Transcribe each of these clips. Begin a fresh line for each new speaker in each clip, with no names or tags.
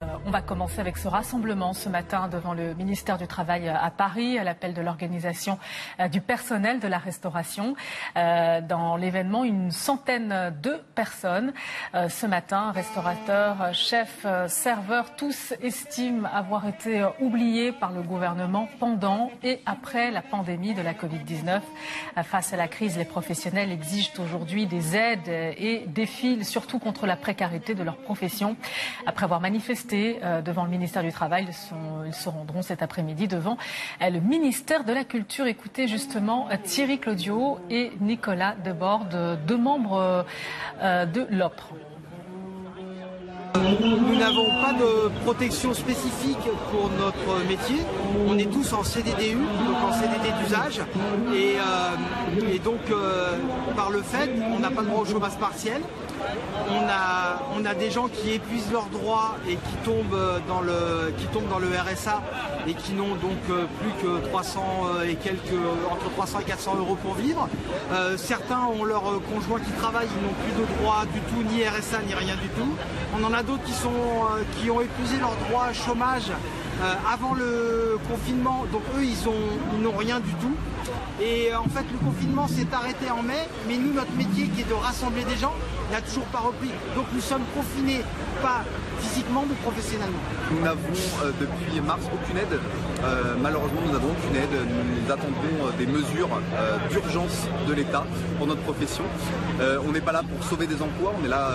On va commencer avec ce rassemblement ce matin devant le ministère du Travail à Paris, à l'appel de l'organisation du personnel de la restauration. Dans l'événement, une centaine de personnes. Ce matin, restaurateurs, chefs, serveurs, tous estiment avoir été oubliés par le gouvernement pendant et après la pandémie de la Covid-19. Face à la crise, les professionnels exigent aujourd'hui des aides et défilent surtout contre la précarité de leur profession. Après avoir manifesté devant le ministère du Travail, ils se rendront cet après-midi devant le ministère de la Culture. Écoutez justement Thierry Claudio et Nicolas Deborde, deux membres de l'OPRE.
Nous n'avons pas de protection spécifique pour notre métier. On est tous en CDDU, donc en CDD d'usage. Et donc, par le fait, on n'a pas le droit au chômage partiel. On a des gens qui épuisent leurs droits et qui tombent dans le RSA et qui n'ont donc plus que 300 et entre 300 et 400 euros pour vivre. Certains ont leurs conjoints qui travaillent, ils n'ont plus de droits du tout, ni RSA, ni rien du tout. On en a d'autres qui ont épuisé leurs droits chômage avant le confinement, donc eux ils n'ont rien du tout. Et en fait le confinement s'est arrêté en mai, mais nous notre métier qui est de rassembler des gens n'a toujours pas repris. Donc nous sommes confinés, pas physiquement mais professionnellement.
Nous n'avons depuis mars aucune aide, malheureusement nous n'avons aucune aide, nous attendons des mesures d'urgence de l'État pour notre profession. On n'est pas là pour sauver des emplois, on est là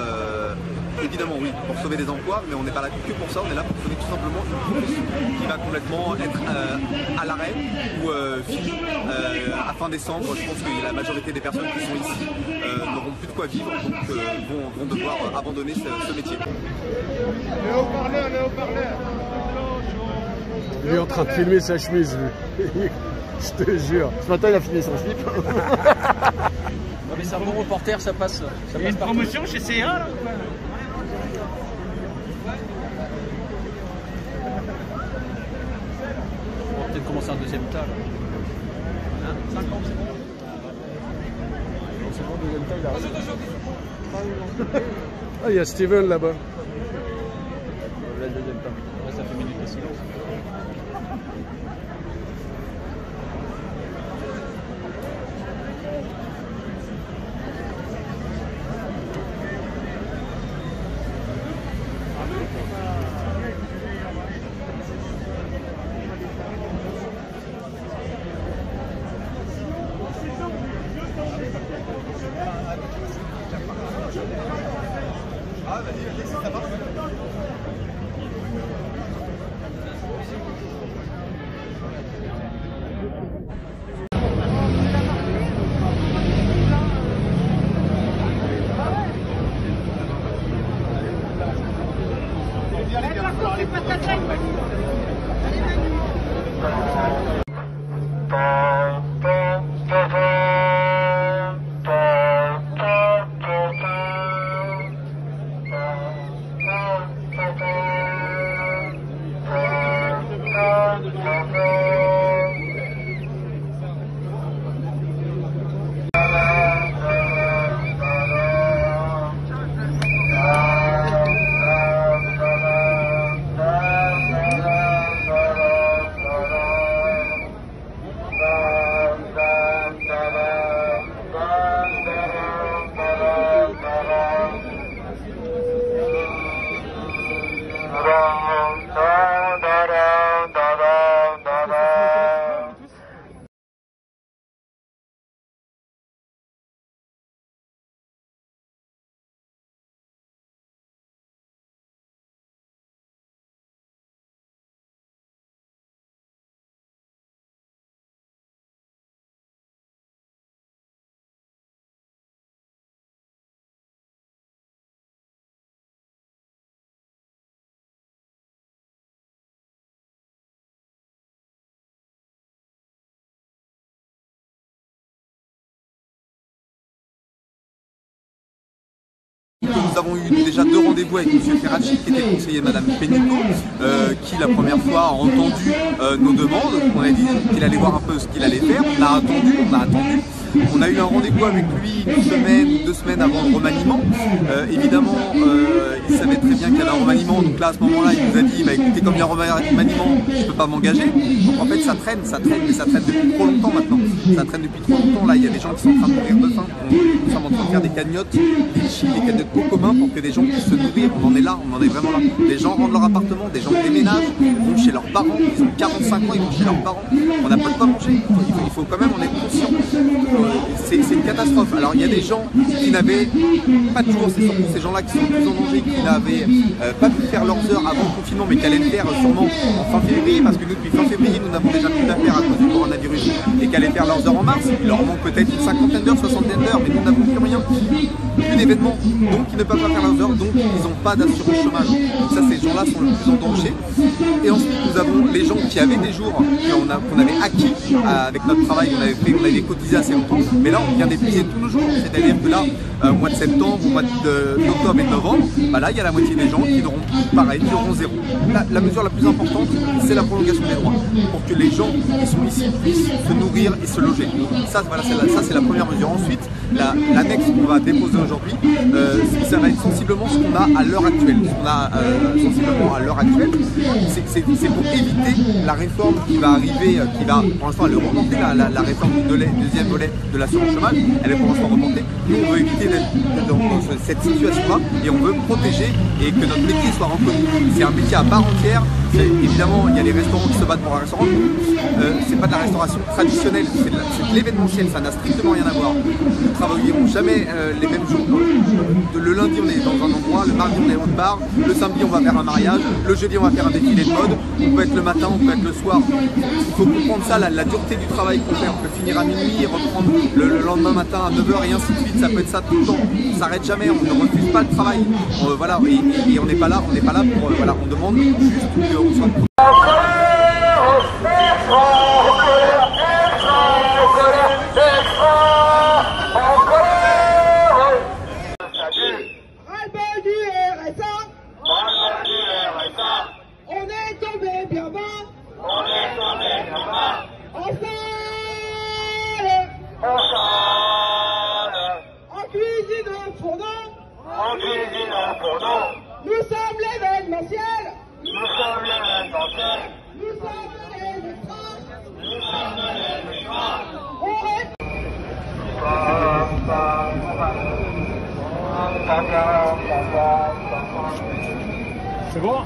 évidemment oui pour sauver des emplois, mais on n'est pas là que pour ça, on est là pour sauver tout simplement une profession qui va complètement être à l'arrêt ou finie à fin décembre. Je pense que la majorité des personnes qui sont ici n'auront plus de quoi vivre, donc vont devoir abandonner ce métier.
Le haut-parleur.
Il est en train de filmer sa chemise, lui. Je te jure. Ce matin, il a filmé son slip.
Non, mais c'est un bon reporter, ça passe.
Il y a une promotion chez CA là ou quoi?
On va peut-être commencer un deuxième tas. Hein, 50, c'est bon.
C'est bon, deuxième tas, il arrive. Ah, il y a Steven là-bas.
Le deuxième tas. Là, ça fait minute de silence.
Nous avons eu déjà deux rendez-vous avec M. Ferracci, qui était conseiller de Mme Pénicaud, qui la première fois a entendu nos demandes. On a dit qu'il allait voir un peu ce qu'il allait faire. On a attendu. On a eu un rendez-vous avec lui une semaine ou 2 semaines avant le remaniement. Évidemment, il savait très bien qu'il y avait un remaniement, donc là à ce moment-là il nous a dit bah, écoutez, comme il y a un remaniement, je ne peux pas m'engager. Donc en fait ça traîne, mais ça traîne depuis trop longtemps maintenant. Ça traîne depuis trop longtemps. Là il y a des gens qui sont en train de mourir de faim. Nous sommes en train de faire des cagnottes, des cagnottes au commun pour que des gens puissent se nourrir. On en est là, on en est vraiment là. Des gens rendent leur appartement, des gens déménagent, vont chez leurs parents, ils ont 45 ans, ils vont chez leurs parents. On n'a pas de quoi manger. Il faut quand même en être conscient. C'est une catastrophe. Alors il y a des gens qui n'avaient pas de jours, c'est surtout ces gens-là qui sont plus en danger, qui n'avaient pas pu faire leurs heures avant le confinement, mais qui allaient le faire sûrement en fin février, parce que nous depuis fin février nous n'avons déjà plus d'affaires à cause du coronavirus, et qui allaient faire leurs heures en mars. Il leur manque peut-être une 50aine d'heures, 60aine d'heures, mais nous n'avons plus rien, plus d'événements, donc ils ne peuvent pas faire leurs heures, donc ils n'ont pas d'assurance chômage. Donc ça, ces gens-là sont le plus en danger. Et ensuite nous avons les gens qui avaient des jours qu'on avait acquis avec notre travail, on avait cotisé assez longtemps, mais là on vient d'épuiser tous nos jours, c'est-à-dire que là au mois de septembre, au mois d'octobre et de novembre, bah là il y a la moitié des gens qui n'auront pareil, qui auront zéro. La mesure la plus importante, c'est la prolongation des droits, pour que les gens qui sont ici puissent se nourrir et se loger. Ça, voilà, ça c'est la première mesure. Ensuite, l'annexe qu'on va déposer aujourd'hui, ça va être sensiblement ce qu'on a à l'heure actuelle. Ce qu'on a sensiblement à l'heure actuelle, c'est pour éviter la réforme qui va arriver, qui va, pour l'instant, elle est remontée, la réforme du deuxième volet de l'assurance chômage, elle est pour l'instant remontée. Nous, on veut éviter dans cette situation-là et on veut protéger et que notre métier soit reconnu. C'est un métier à part entière. Évidemment, il y a les restaurants qui se battent pour un restaurant. C'est pas de la restauration traditionnelle, c'est de l'événementiel, ça n'a strictement rien à voir. Nous ne travaillerons jamais les mêmes jours. Le lundi, on est dans un endroit, le mardi, on est autre part, le samedi, on va faire un mariage, le jeudi, on va faire un défilé de mode, on peut être le matin, on peut être le soir. Il faut comprendre ça, la dureté du travail qu'on fait. On peut finir à minuit, reprendre le lendemain matin à 9h et ainsi de suite. Ça peut être ça tout le temps. On ne s'arrête jamais, on ne refuse pas le travail. Voilà, et on n'est pas là pour. Voilà, on demande juste qu'on soit.
On est tombé bien bas. En cuisine au fourneau. Nous sommes l'événementiel. Nous sommes les extras.
C'est bon?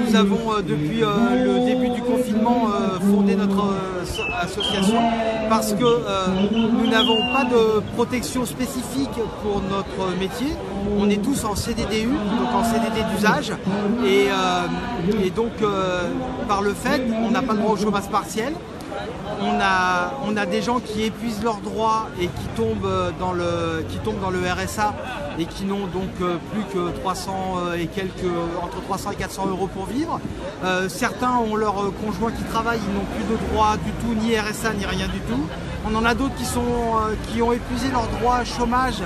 Nous avons depuis le début du confinement fondé notre association parce que nous n'avons pas de protection spécifique pour notre métier. On est tous en CDDU, donc en CDD d'usage, et donc par le fait, on n'a pas le droit au chômage partiel. On a des gens qui épuisent leurs droits et qui tombent dans le RSA et qui n'ont donc plus que 300 et entre 300 et 400 euros pour vivre. Certains ont leurs conjoints qui travaillent, ils n'ont plus de droits du tout, ni RSA, ni rien du tout. On en a d'autres qui ont épuisé leurs droits chômage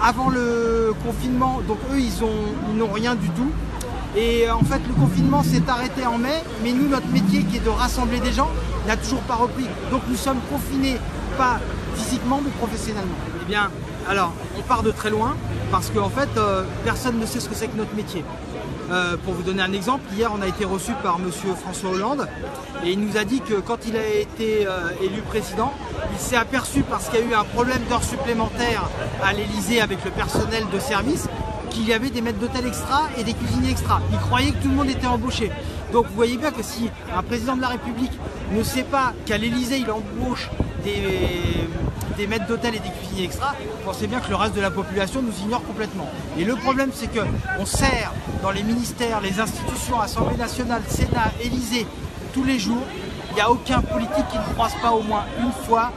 avant le confinement, donc eux ils n'ont rien du tout. Et en fait le confinement s'est arrêté en mai, mais nous notre métier qui est de rassembler des gens n'a toujours pas repris. Donc nous sommes confinés, pas physiquement mais professionnellement. Eh bien alors on part de très loin parce qu'en fait personne ne sait ce que c'est que notre métier. Pour vous donner un exemple, hier on a été reçu par monsieur François Hollande et il nous a dit que quand il a été élu président, il s'est aperçu parce qu'il y a eu un problème d'heures supplémentaires à l'Elysée avec le personnel de service qu'il y avait des maîtres d'hôtel extra et des cuisiniers extra. Il croyait que tout le monde était embauché. Donc vous voyez bien que si un président de la République ne sait pas qu'à l'Élysée il embauche des maîtres d'hôtel et des cuisiniers extra, pensez bien que le reste de la population nous ignore complètement. Et le problème, c'est qu'on sert dans les ministères, les institutions, Assemblée nationale, Sénat, Élysée, tous les jours. Il n'y a aucun politique qui ne croise pas au moins une fois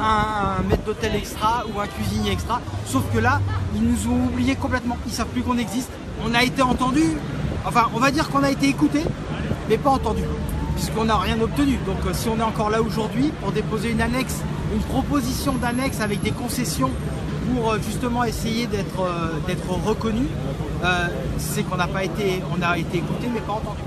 un maître d'hôtel extra ou un cuisinier extra. Sauf que là, ils nous ont oubliés complètement. Ils ne savent plus qu'on existe. On a été entendus, enfin on va dire qu'on a été écoutés, mais pas entendus, puisqu'on n'a rien obtenu. Donc si on est encore là aujourd'hui pour déposer une annexe, une proposition d'annexe avec des concessions pour justement essayer d'être reconnu, c'est qu'on n'a pas été, on a été écouté mais pas entendu.